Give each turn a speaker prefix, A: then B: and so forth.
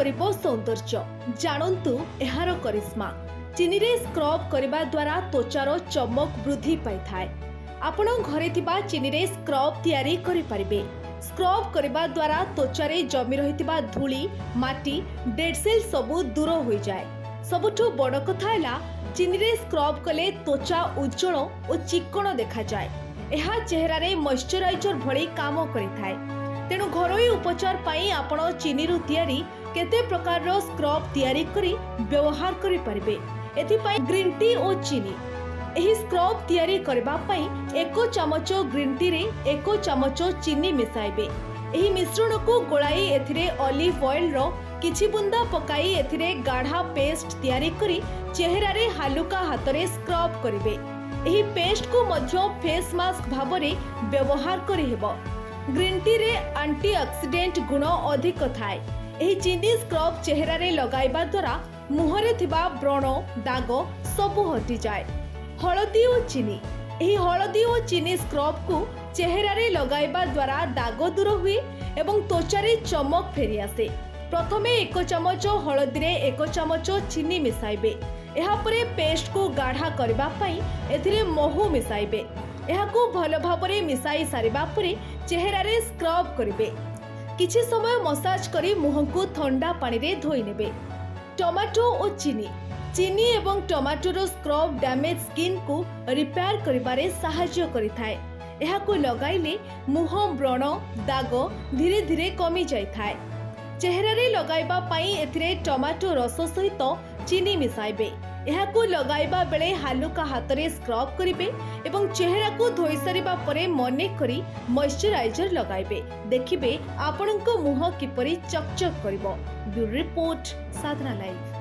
A: करिबो सौंदर्य जानंतु एहार करिश्मा चीनी रे स्क्रब करबा द्वारा त्वचार चमक वृद्धि पाई थाए। आपण घरे थिबा चीनी रे स्क्रब तैयारी करि परिबे। स्क्रब करबा द्वारा त्वचा रे जमी रहितिबा धूली माटी डेड सेल सबु दूर होई जाए। सबुठु बड़ कथा हैला चीनी रे स्क्रब कले त्वचा उज्जवल और चिक्कण देखा जाए। एहा चेहरा रे मॉइस्चराइजर भली काम करिथाए। तेणु घरोई उपचार पाई आपण चीनी रु तैयारी केते प्रकार रो स्क्रब तैयारी करी व्यवहार करि परिबे। एथि पाई ग्रीन टी और चीनी एही स्क्रब तैयारी करबा पाई 1 चमच ग्रीन टी रे 1 चमच चीनी मिसाइबे। एही मिश्रण को गोलाई एथिरे ऑलिव ऑयल रो किछि बुंदा पकाई एथिरे गाढ़ा पेस्ट तैयारी करी चेहरा रे हालुका हातरे स्क्रब करिवे। एही पेस्ट को मध्य फेस मास्क भाबरे व्यवहार करि हेबो। ग्रीन टी रे एंटीऑक्सीडेंट गुण अधिक थाए। एही चीनी स्क्रब चेहरा रे लगाइबा द्वारा मुहरे थिबा व्रण दाग सब हटि जाए। हळदी और चीनी एही हळदी और चीनी स्क्रब को चेहरा रे लगाइबा द्वारा दाग दूर हुए एवं त्वचा रे चमक फेरी आसे। प्रथमे 1 चमच हळदी रे 1 चमच चीनी मिसाइबे। एहा परे पेस्ट को गाढ़ा करबा पई एथिरे महू मिसाइबे। एहाकू भल भाबरे मिसाई सारिबा परे चेहरा रे स्क्रब करिवे। किछि समय मसाज करी मुह को ठंडा पानी रे धोई नेबे। टमाटो और चीनी चीनी एवं टमाटोर स्क्रब डैमेज स्किन को रिपेयर करिबारे सहायता करिथाए। एहाकू लगाइले मुह व्रण दाग धीरे धीरे कमी जाय थाए। चेहरा रे लगाइबा पाई एथिरे टमाटो रस सहित चीनी मिसाइबे। एहाकू लगाइबा बेले हालुका हातरे स्क्रब करिवे एवं चेहरा को धोई सारिबा परे मने करी मॉइस्चराइजर लगाइबे। देखिबे आपनको मुह किपरि चकचक करिवो। ब्यूरो रिपोर्ट साधना लाइव।